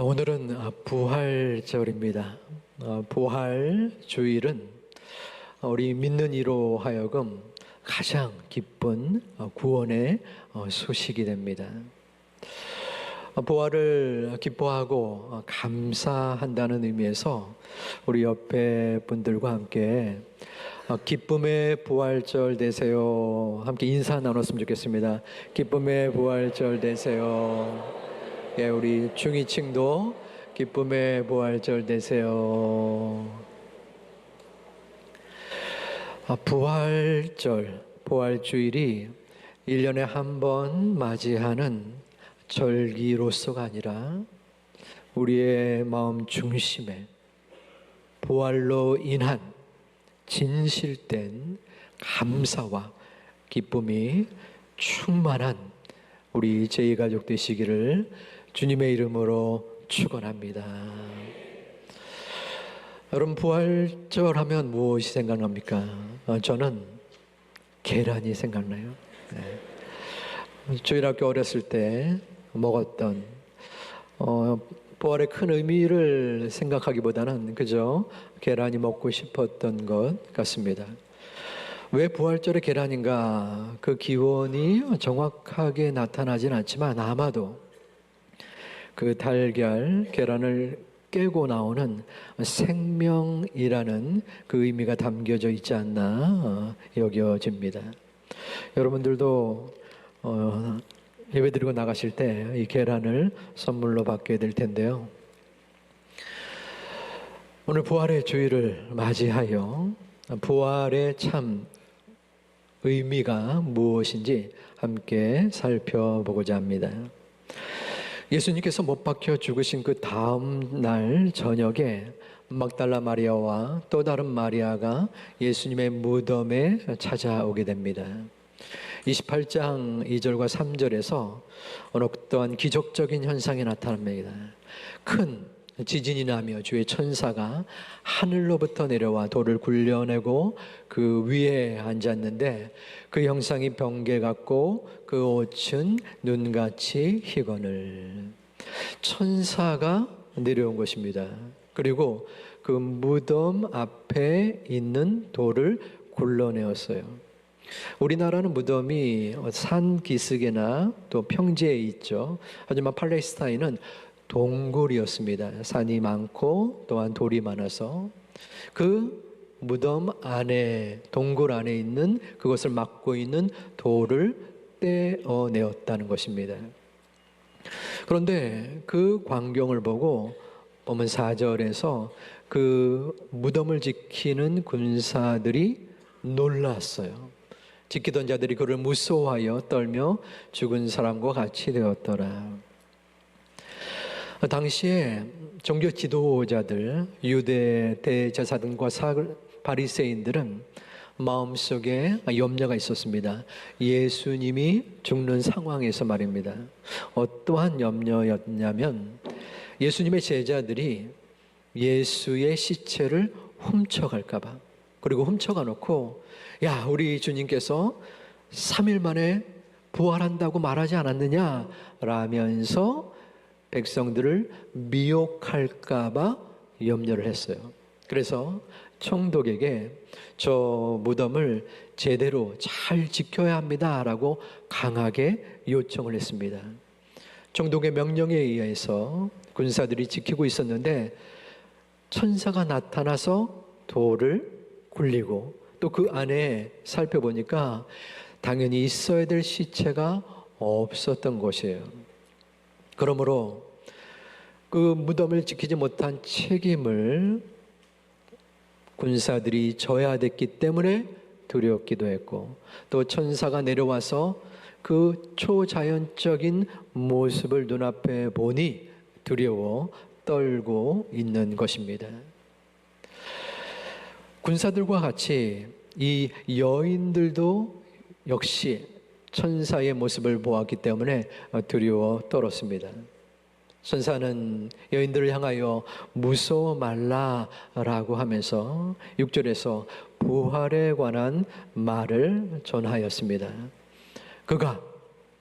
오늘은 부활절입니다. 부활 주일은 우리 믿는 이로 하여금 가장 기쁜 구원의 소식이 됩니다. 부활을 기뻐하고 감사한다는 의미에서 우리 옆에 분들과 함께 기쁨의 부활절 되세요. 함께 인사 나눴으면 좋겠습니다. 기쁨의 부활절 되세요. 예, 우리 중위층도 기쁨의 부활절 되세요. 부활절, 부활주일이 1년에 한 번 맞이하는 절기로서가 아니라 우리의 마음 중심에 부활로 인한 진실된 감사와 기쁨이 충만한 우리 제2가족 되시기를 주님의 이름으로 축원합니다. 여러분, 부활절 하면 무엇이 생각납니까? 저는 계란이 생각나요. 주일학교 어렸을 때 먹었던 부활의 큰 의미를 생각하기보다는 그저 계란이 먹고 싶었던 것 같습니다. 왜 부활절에 계란인가? 그 기원이 정확하게 나타나진 않지만 아마도 그 달걀, 계란을 깨고 나오는 생명이라는 그 의미가 담겨져 있지 않나 여겨집니다. 여러분들도 예배드리고 나가실 때 이 계란을 선물로 받게 될 텐데요. 오늘 부활의 주일을 맞이하여 부활의 참 의미가 무엇인지 함께 살펴보고자 합니다. 예수님께서 못 박혀 죽으신 그 다음 날 저녁에 막달라 마리아와 또 다른 마리아가 예수님의 무덤에 찾아오게 됩니다. 28장 2절과 3절에서 어떠한 기적적인 현상이 나타납니다. 큰 지진이 나며 주의 천사가 하늘로부터 내려와 돌을 굴려내고 그 위에 앉았는데 그 형상이 번개 같고 그 옷은 눈같이 희거늘. 천사가 내려온 것입니다. 그리고 그 무덤 앞에 있는 돌을 굴러내었어요. 우리나라는 무덤이 산 기슭이나 또 평지에 있죠. 하지만 팔레스타인은 동굴이었습니다. 산이 많고 또한 돌이 많아서 그 무덤 안에, 동굴 안에 있는 그것을 막고 있는 돌을 떼어내었다는 것입니다. 그런데 그 광경을 보고 보면 4절에서 그 무덤을 지키는 군사들이 놀랐어요. 지키던 자들이 그를 무서워하여 떨며 죽은 사람과 같이 되었더라. 당시에 종교 지도자들, 유대 대제사장과 바리새인들은 마음속에 염려가 있었습니다. 예수님이 죽는 상황에서 말입니다. 어떠한 염려였냐면 예수님의 제자들이 예수의 시체를 훔쳐갈까 봐, 그리고 훔쳐가 놓고 야, 우리 주님께서 3일 만에 부활한다고 말하지 않았느냐 라면서 백성들을 미혹할까 봐 염려를 했어요. 그래서 총독에게 저 무덤을 제대로 잘 지켜야 합니다 라고 강하게 요청을 했습니다. 총독의 명령에 의해서 군사들이 지키고 있었는데 천사가 나타나서 돌을 굴리고 또 그 안에 살펴보니까 당연히 있어야 될 시체가 없었던 것이에요. 그러므로 그 무덤을 지키지 못한 책임을 군사들이 져야 됐기 때문에 두렵기도 했고, 또 천사가 내려와서 그 초자연적인 모습을 눈앞에 보니 두려워 떨고 있는 것입니다. 군사들과 같이 이 여인들도 역시 천사의 모습을 보았기 때문에 두려워 떨었습니다. 천사는 여인들을 향하여 무서워 말라라고 하면서 6절에서 부활에 관한 말을 전하였습니다. 그가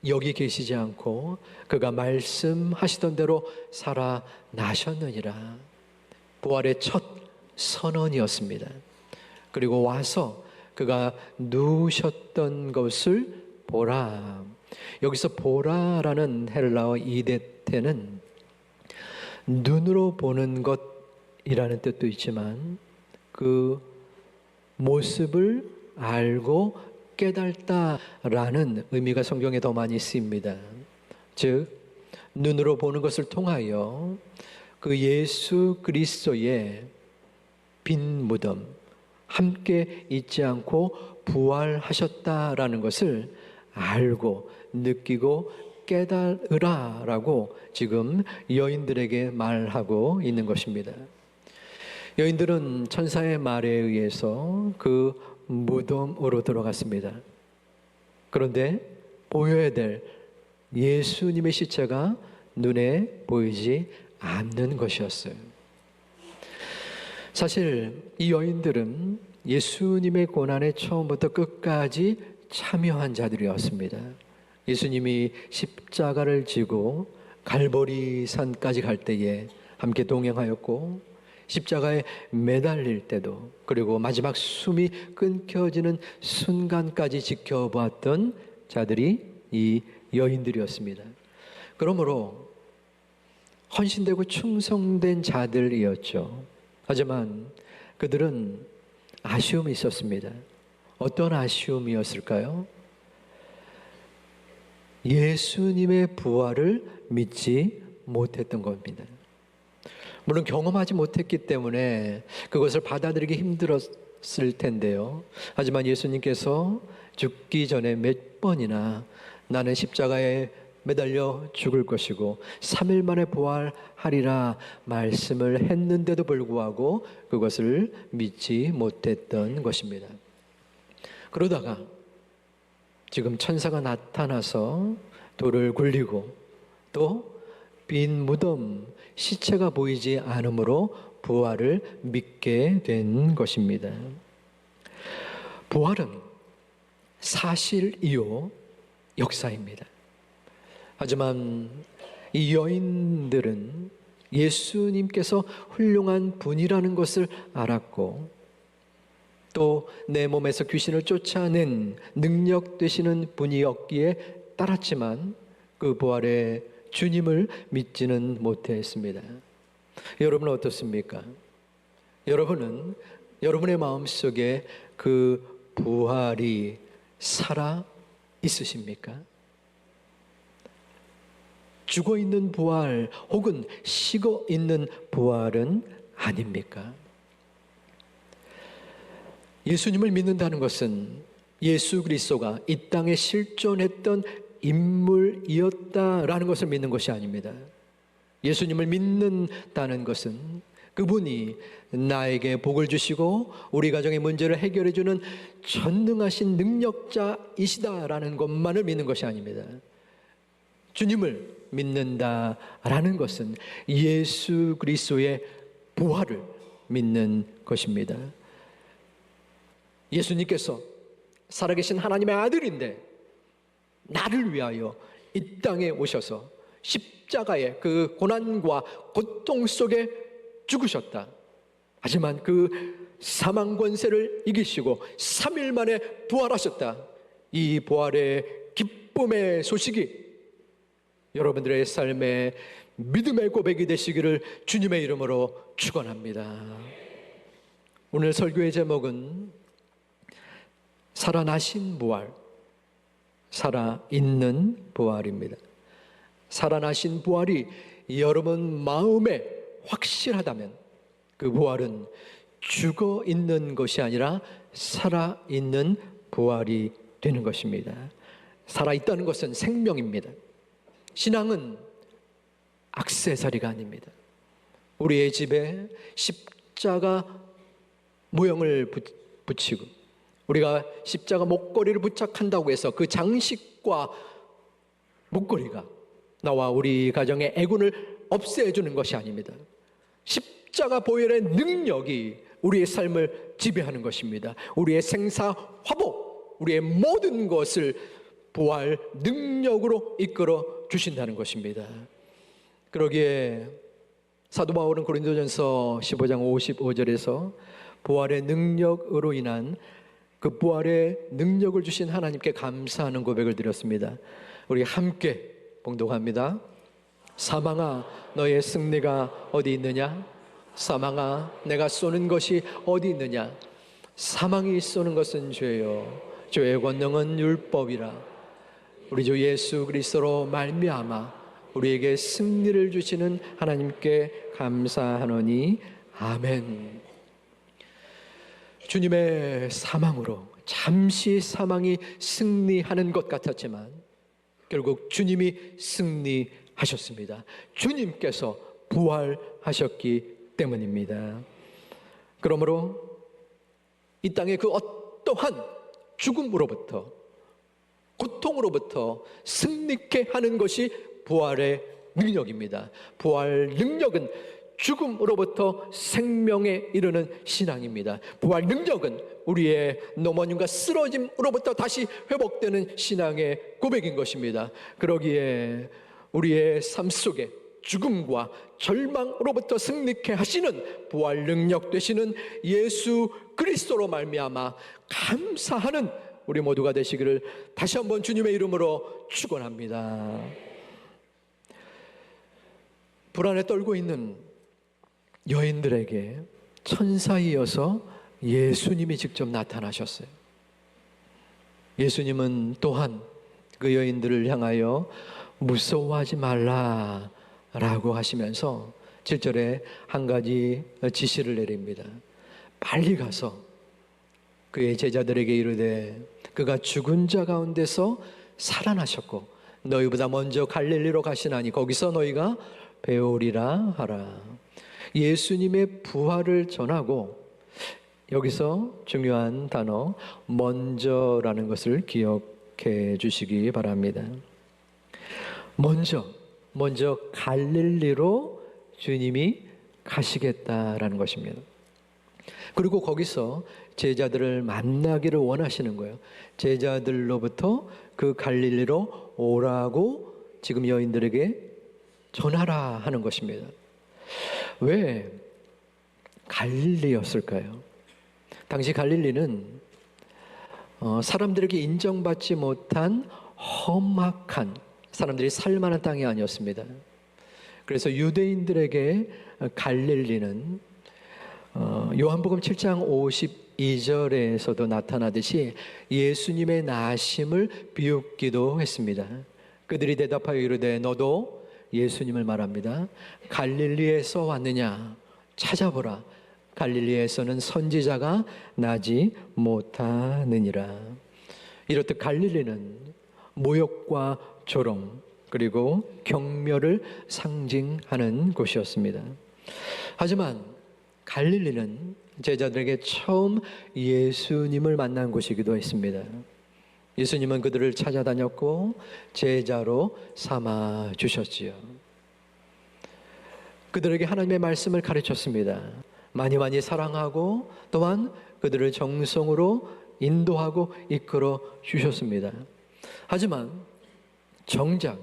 여기 계시지 않고 그가 말씀하시던 대로 살아나셨느니라. 부활의 첫 선언이었습니다. 그리고 와서 그가 누우셨던 것을 보라. 여기서 보라라는 헬라어 이데테는 눈으로 보는 것이라는 뜻도 있지만 그 모습을 알고 깨달다라는 의미가 성경에 더 많이 쓰입니다. 즉 눈으로 보는 것을 통하여 그 예수 그리스도의 빈 무덤, 함께 있지 않고 부활하셨다라는 것을 알고 느끼고 깨달으라라고 지금 여인들에게 말하고 있는 것입니다. 여인들은 천사의 말에 의해서 그 무덤으로 들어갔습니다. 그런데 보여야 될 예수님의 시체가 눈에 보이지 않는 것이었어요. 사실 이 여인들은 예수님의 고난에 처음부터 끝까지 참여한 자들이었습니다. 예수님이 십자가를 지고 갈보리 산까지 갈 때에 함께 동행하였고, 십자가에 매달릴 때도, 그리고 마지막 숨이 끊겨지는 순간까지 지켜보았던 자들이 이 여인들이었습니다. 그러므로 헌신되고 충성된 자들이었죠. 하지만 그들은 아쉬움이 있었습니다. 어떤 아쉬움이었을까요? 예수님의 부활을 믿지 못했던 겁니다. 물론 경험하지 못했기 때문에 그것을 받아들이기 힘들었을 텐데요. 하지만 예수님께서 죽기 전에 몇 번이나 나는 십자가에 매달려 죽을 것이고 3일 만에 부활하리라 말씀을 했는데도 불구하고 그것을 믿지 못했던 것입니다. 그러다가 지금 천사가 나타나서 돌을 굴리고 또 빈 무덤, 시체가 보이지 않으므로 부활을 믿게 된 것입니다. 부활은 사실이요 역사입니다. 하지만 이 여인들은 예수님께서 훌륭한 분이라는 것을 알았고 또 내 몸에서 귀신을 쫓아낸 능력 되시는 분이었기에 따랐지만 그 부활의 주님을 믿지는 못했습니다. 여러분은 어떻습니까? 여러분은 여러분의 마음속에 그 부활이 살아 있으십니까? 죽어 있는 부활 혹은 식어 있는 부활은 아닙니까? 예수님을 믿는다는 것은 예수 그리스도가 이 땅에 실존했던 인물이었다라는 것을 믿는 것이 아닙니다. 예수님을 믿는다는 것은 그분이 나에게 복을 주시고 우리 가정의 문제를 해결해 주는 전능하신 능력자이시다라는 것만을 믿는 것이 아닙니다. 주님을 믿는다라는 것은 예수 그리스도의 부활을 믿는 것입니다. 예수님께서 살아계신 하나님의 아들인데 나를 위하여 이 땅에 오셔서 십자가의 그 고난과 고통 속에 죽으셨다. 하지만 그 사망 권세를 이기시고 3일 만에 부활하셨다. 이 부활의 기쁨의 소식이 여러분들의 삶에 믿음의 고백이 되시기를 주님의 이름으로 축원합니다. 오늘 설교의 제목은 살아나신 부활, 살아있는 부활입니다. 살아나신 부활이 여러분 마음에 확실하다면 그 부활은 죽어 있는 것이 아니라 살아있는 부활이 되는 것입니다. 살아있다는 것은 생명입니다. 신앙은 액세서리가 아닙니다. 우리의 집에 십자가 모형을 붙이고 우리가 십자가 목걸이를 부착한다고 해서 그 장식과 목걸이가 나와 우리 가정의 애군을 없애주는 것이 아닙니다. 십자가 보혈의 능력이 우리의 삶을 지배하는 것입니다. 우리의 생사 화복, 우리의 모든 것을 부활 능력으로 이끌어 주신다는 것입니다. 그러기에 사도 바울은 고린도전서 15장 55절에서 부활의 능력으로 인한 그 부활의 능력을 주신 하나님께 감사하는 고백을 드렸습니다. 우리 함께 봉독합니다. 사망아, 너의 승리가 어디 있느냐? 사망아, 내가 쏘는 것이 어디 있느냐? 사망이 쏘는 것은 죄요, 죄의 권능은 율법이라. 우리 주 예수 그리스도로 말미암아 우리에게 승리를 주시는 하나님께 감사하노니 아멘. 주님의 사망으로 잠시 사망이 승리하는 것 같았지만 결국 주님이 승리하셨습니다. 주님께서 부활하셨기 때문입니다. 그러므로 이 땅의 그 어떠한 죽음으로부터, 고통으로부터 승리케 하는 것이 부활의 능력입니다. 부활 능력은 죽음으로부터 생명에 이르는 신앙입니다. 부활 능력은 우리의 넘어짐과 쓰러짐으로부터 다시 회복되는 신앙의 고백인 것입니다. 그러기에 우리의 삶 속에 죽음과 절망으로부터 승리케 하시는 부활 능력 되시는 예수 그리스도로 말미암아 감사하는 우리 모두가 되시기를 다시 한번 주님의 이름으로 축원합니다. 불안에 떨고 있는 여인들에게 천사이어서 예수님이 직접 나타나셨어요. 예수님은 또한 그 여인들을 향하여 무서워하지 말라라고 하시면서 7절에 한 가지 지시를 내립니다. 빨리 가서 그의 제자들에게 이르되 그가 죽은 자 가운데서 살아나셨고 너희보다 먼저 갈릴리로 가시나니 거기서 너희가 배우리라 하라. 예수님의 부활을 전하고, 여기서 중요한 단어 먼저라는 것을 기억해 주시기 바랍니다. 먼저 갈릴리로 주님이 가시겠다라는 것입니다. 그리고 거기서 제자들을 만나기를 원하시는 거예요. 제자들로부터 그 갈릴리로 오라고 지금 여인들에게 전하라 하는 것입니다. 왜 갈릴리였을까요? 당시 갈릴리는 사람들에게 인정받지 못한 험악한, 사람들이 살만한 땅이 아니었습니다. 그래서 유대인들에게 갈릴리는 요한복음 7장 52절에서도 나타나듯이 예수님의 나심을 비웃기도 했습니다. 그들이 대답하여 이르되 너도 예수님을 말합니다. 갈릴리에서 왔느냐? 찾아보라. 갈릴리에서는 선지자가 나지 못하느니라. 이렇듯 갈릴리는 모욕과 조롱 그리고 경멸을 상징하는 곳이었습니다. 하지만 갈릴리는 제자들에게 처음 예수님을 만난 곳이기도 했습니다. 예수님은 그들을 찾아다녔고 제자로 삼아 주셨지요. 그들에게 하나님의 말씀을 가르쳤습니다. 많이 사랑하고 또한 그들을 정성으로 인도하고 이끌어 주셨습니다. 하지만 정작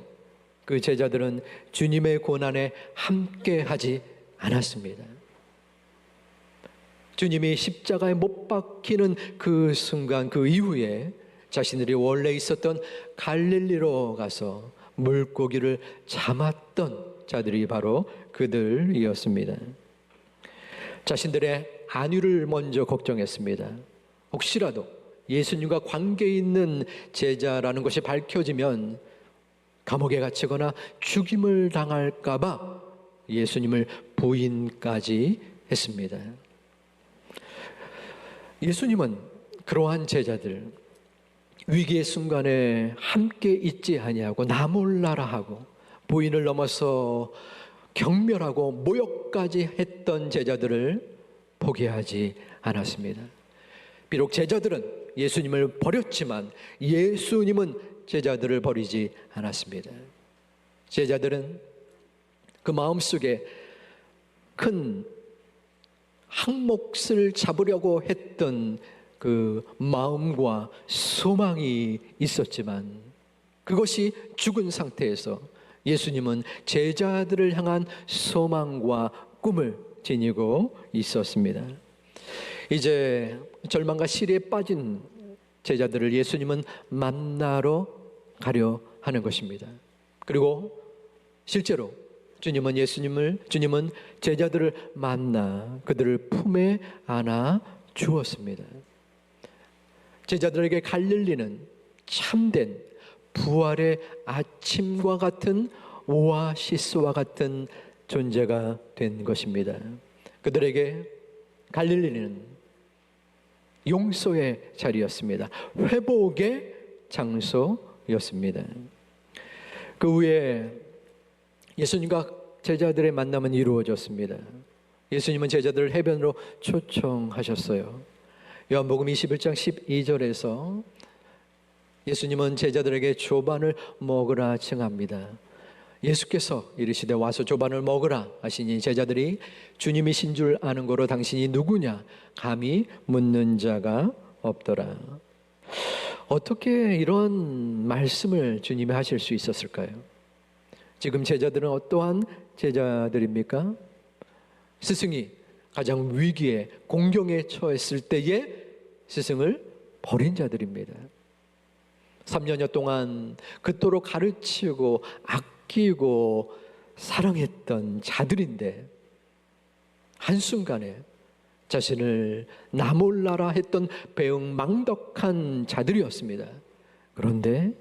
그 제자들은 주님의 고난에 함께하지 않았습니다. 주님이 십자가에 못 박히는 그 순간, 그 이후에 자신들이 원래 있었던 갈릴리로 가서 물고기를 잡았던 자들이 바로 그들이었습니다. 자신들의 안위를 먼저 걱정했습니다. 혹시라도 예수님과 관계 있는 제자라는 것이 밝혀지면 감옥에 갇히거나 죽임을 당할까 봐 예수님을 부인까지 했습니다. 예수님은 그러한 제자들, 위기의 순간에 함께 있지 아니하고 나 몰라라 하고 부인을 넘어서 경멸하고 모욕까지 했던 제자들을 포기하지 않았습니다. 비록 제자들은 예수님을 버렸지만 예수님은 제자들을 버리지 않았습니다. 제자들은 그 마음속에 큰 항목을 잡으려고 했던 그 마음과 소망이 있었지만 그것이 죽은 상태에서 예수님은 제자들을 향한 소망과 꿈을 지니고 있었습니다. 이제 절망과 시리에 빠진 제자들을 예수님은 만나러 가려 하는 것입니다. 그리고 실제로 주님은 제자들을 만나 그들을 품에 안아 주었습니다. 제자들에게 갈릴리는 참된 부활의 아침과 같은 오아시스와 같은 존재가 된 것입니다. 그들에게 갈릴리는 용서의 자리였습니다. 회복의 장소였습니다. 그 후에 예수님과 제자들의 만남은 이루어졌습니다. 예수님은 제자들을 해변으로 초청하셨어요. 요한복음 21장 12절에서 예수님은 제자들에게 조반을 먹으라 칭합니다. 예수께서 이르시되 와서 조반을 먹으라 하시니 제자들이 주님이신 줄 아는 거로 당신이 누구냐 감히 묻는 자가 없더라. 어떻게 이런 말씀을 주님이 하실 수 있었을까요? 지금 제자들은 어떠한 제자들입니까? 스승이 가장 위기에 공경에 처했을 때에 스승을 버린 자들입니다. 3년여 동안 그토록 가르치고 아끼고 사랑했던 자들인데 한순간에 자신을 나 몰라라 했던 배은망덕한 자들이었습니다. 그런데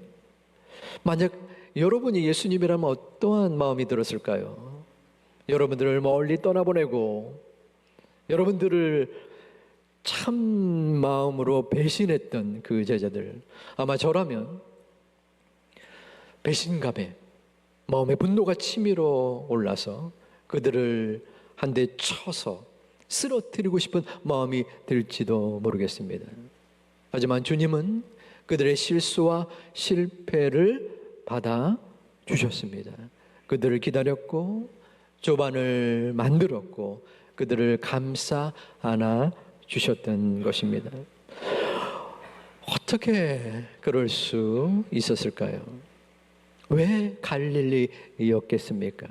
만약 여러분이 예수님이라면 어떠한 마음이 들었을까요? 여러분들을 멀리 떠나보내고 여러분들을 참 마음으로 배신했던 그 제자들, 아마 저라면 배신감에 마음의 분노가 치밀어 올라서 그들을 한 대 쳐서 쓰러뜨리고 싶은 마음이 들지도 모르겠습니다. 하지만 주님은 그들의 실수와 실패를 받아 주셨습니다. 그들을 기다렸고 조반을 만들었고 그들을 감싸 안아 주셨던 것입니다. 어떻게 그럴 수 있었을까요? 왜 갈릴리였겠습니까?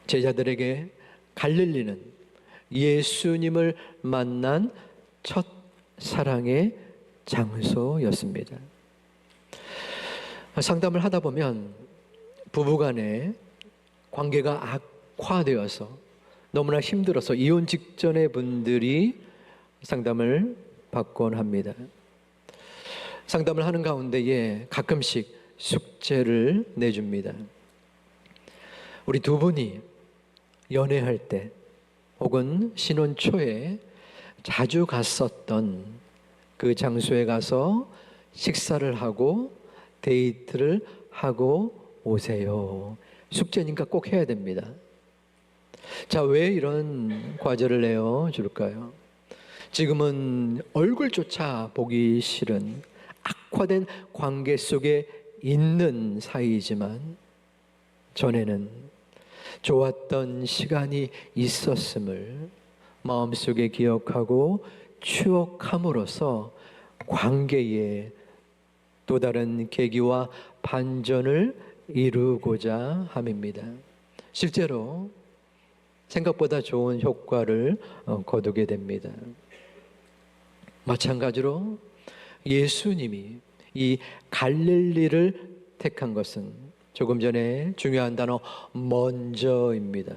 제자들에게 갈릴리는 예수님을 만난 첫 사랑의 장소였습니다. 상담을 하다 보면 부부간의 관계가 악화되어서 너무나 힘들어서 이혼 직전의 분들이 상담을 받곤 합니다. 상담을 하는 가운데에 가끔씩 숙제를 내줍니다. 우리 두 분이 연애할 때 혹은 신혼 초에 자주 갔었던 그 장소에 가서 식사를 하고 데이트를 하고 오세요. 숙제니까 꼭 해야 됩니다. 자, 왜 이런 과제를 내어줄까요? 지금은 얼굴조차 보기 싫은 악화된 관계 속에 있는 사이지만 전에는 좋았던 시간이 있었음을 마음속에 기억하고 추억함으로써 관계에 또 다른 계기와 반전을 이루고자 함입니다. 실제로 생각보다 좋은 효과를 거두게 됩니다. 마찬가지로 예수님이 이 갈릴리를 택한 것은 조금 전에 중요한 단어 먼저입니다.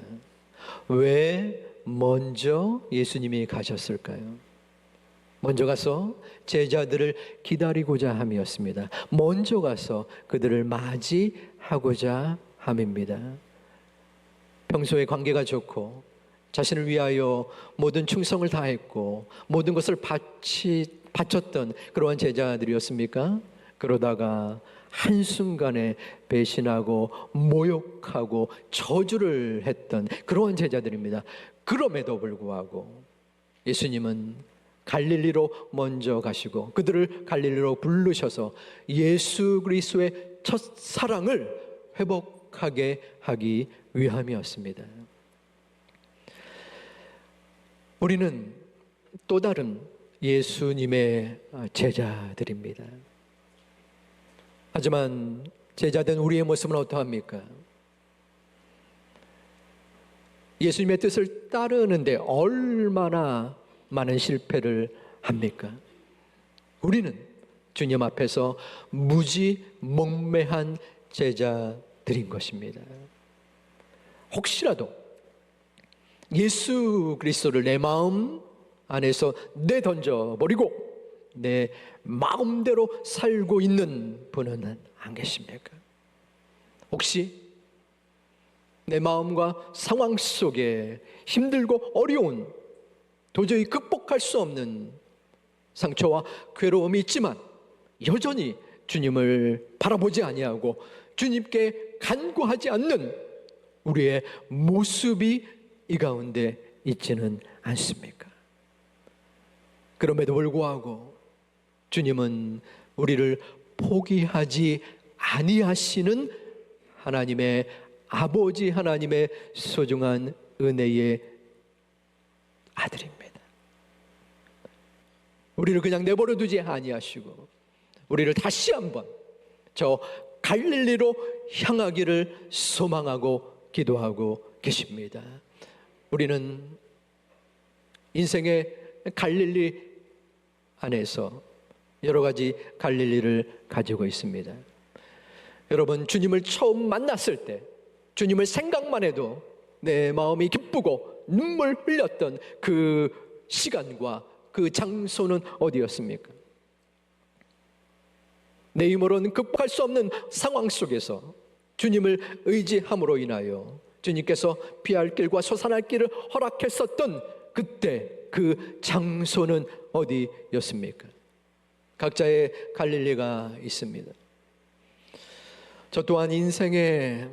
왜 먼저 예수님이 가셨을까요? 먼저 가서 제자들을 기다리고자 함이었습니다. 먼저 가서 그들을 맞이하고자 함입니다. 평소에 관계가 좋고 자신을 위하여 모든 충성을 다했고 모든 것을 바쳤던 그러한 제자들이었습니까? 그러다가 한순간에 배신하고 모욕하고 저주를 했던 그러한 제자들입니다. 그럼에도 불구하고 예수님은 갈릴리로 먼저 가시고 그들을 갈릴리로 부르셔서 예수 그리스도의 첫사랑을 회복하게 하기 위함이었습니다. 우리는 또 다른 예수님의 제자들입니다. 하지만 제자된 우리의 모습은 어떠합니까? 예수님의 뜻을 따르는데 얼마나 많은 실패를 합니까? 우리는 주님 앞에서 무지 멍매한 제자들인 것입니다. 혹시라도 예수 그리스도를 내 마음 안에서 내던져 버리고 내 마음대로 살고 있는 분은 안 계십니까? 혹시 내 마음과 상황 속에 힘들고 어려운, 도저히 극복할 수 없는 상처와 괴로움이 있지만 여전히 주님을 바라보지 아니하고 주님께 간구하지 않는 우리의 모습이 이 가운데 있지는 않습니까? 그럼에도 불구하고 주님은 우리를 포기하지 아니하시는 하나님의 아버지, 하나님의 소중한 은혜의 아들입니다. 우리를 그냥 내버려 두지 아니하시고 우리를 다시 한번 저 갈릴리로 향하기를 소망하고 기도하고 계십니다. 우리는 인생의 갈릴리 안에서 여러 가지 갈릴리를 가지고 있습니다. 여러분, 주님을 처음 만났을 때 주님을 생각만 해도 내 마음이 기쁘고 눈물 흘렸던 그 시간과 그 장소는 어디였습니까? 내 힘으로는 극복할 수 없는 상황 속에서 주님을 의지함으로 인하여 주님께서 피할 길과 솟아날 길을 허락했었던 그때 그 장소는 어디였습니까? 각자의 갈릴리가 있습니다. 저 또한 인생의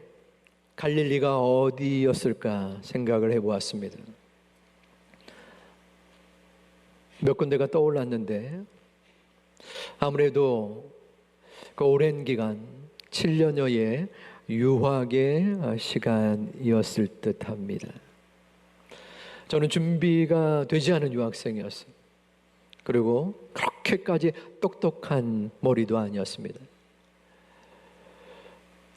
갈릴리가 어디였을까 생각을 해보았습니다. 몇 군데가 떠올랐는데 아무래도 그 오랜 기간 7년여의 유학의 시간이었을 듯합니다. 저는 준비가 되지 않은 유학생이었어요. 그리고 그렇게까지 똑똑한 머리도 아니었습니다.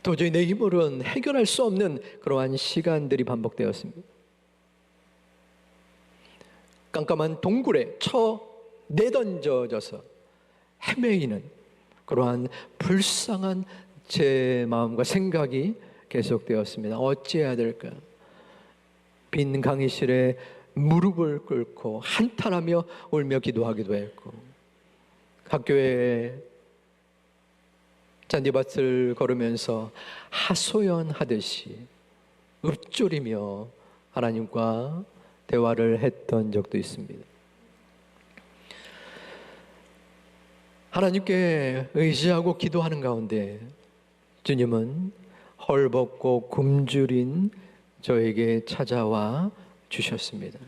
도저히 내 힘으로는 해결할 수 없는 그러한 시간들이 반복되었습니다. 깜깜한 동굴에 내던져져서 헤매이는 그러한 불쌍한 제 마음과 생각이 계속되었습니다. 어찌해야 될까? 빈 강의실에 무릎을 꿇고 한탄하며 울며 기도하기도 했고, 학교에 잔디밭을 걸으면서 하소연하듯이 읊조리며 하나님과 대화를 했던 적도 있습니다. 하나님께 의지하고 기도하는 가운데 주님은 헐벗고 굶주린 저에게 찾아와 주셨습니다.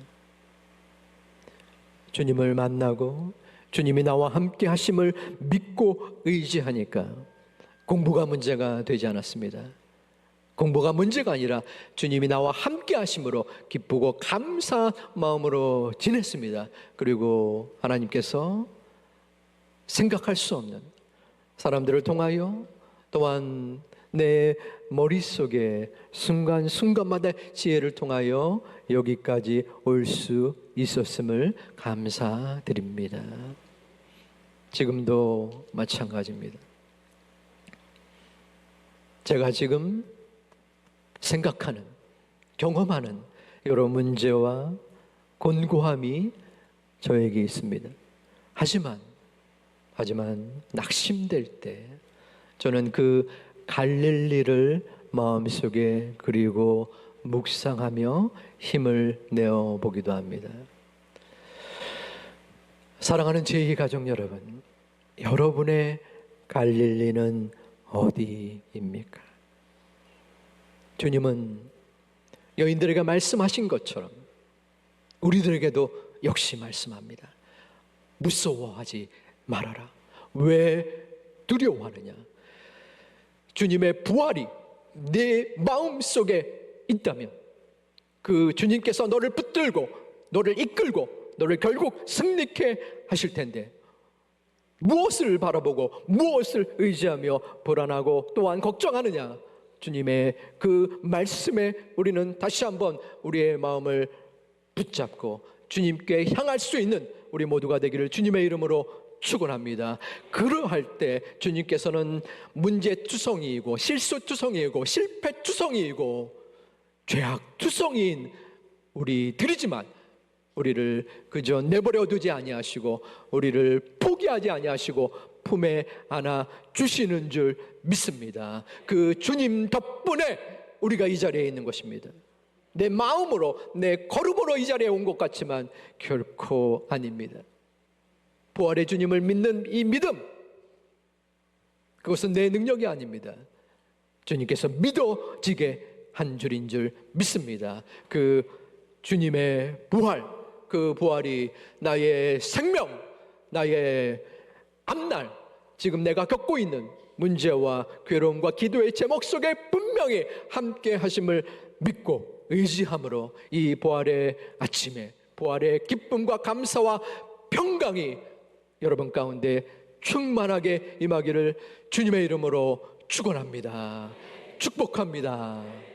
주님을 만나고 주님이 나와 함께 하심을 믿고 의지하니까 공부가 문제가 되지 않았습니다. 공부가 문제가 아니라 주님이 나와 함께 하심으로 기쁘고 감사한 마음으로 지냈습니다. 그리고 하나님께서 생각할 수 없는 사람들을 통하여 또한 내 머릿속에 순간순간마다 지혜를 통하여 여기까지 올 수 있었음을 감사드립니다. 지금도 마찬가지입니다. 제가 지금 생각하는, 경험하는 여러 문제와 곤고함이 저에게 있습니다. 하지만 낙심될 때 저는 그 갈릴리를 마음속에 그리고 묵상하며 힘을 내어 보기도 합니다. 사랑하는 제2 가족 여러분, 여러분의 갈릴리는 어디입니까? 주님은 여인들에게 말씀하신 것처럼 우리들에게도 역시 말씀합니다. 무서워하지 말아라. 왜 두려워하느냐? 주님의 부활이 내 마음속에 있다면 그 주님께서 너를 붙들고 너를 이끌고 너를 결국 승리케 하실 텐데 무엇을 바라보고 무엇을 의지하며 불안하고 또한 걱정하느냐? 주님의 그 말씀에 우리는 다시 한번 우리의 마음을 붙잡고 주님께 향할 수 있는 우리 모두가 되기를 주님의 이름으로 축원합니다. 그러할 때 주님께서는 문제투성이이고 실수투성이이고 실패투성이이고 죄악투성이인 우리들이지만 우리를 그저 내버려 두지 아니하시고 우리를 포기하지 아니하시고 품에 안아 주시는 줄 믿습니다. 그 주님 덕분에 우리가 이 자리에 있는 것입니다. 내 마음으로 내 걸음으로 이 자리에 온 것 같지만 결코 아닙니다. 부활의 주님을 믿는 이 믿음, 그것은 내 능력이 아닙니다. 주님께서 믿어지게 한 줄인 줄 믿습니다. 그 주님의 부활, 그 부활이 나의 생명, 나의 앞날, 지금 내가 겪고 있는 문제와 괴로움과 기도의 제목 속에 분명히 함께 하심을 믿고 의지함으로 이 부활의 아침에 부활의 기쁨과 감사와 평강이 여러분 가운데 충만하게 임하기를 주님의 이름으로 축원합니다. 축복합니다.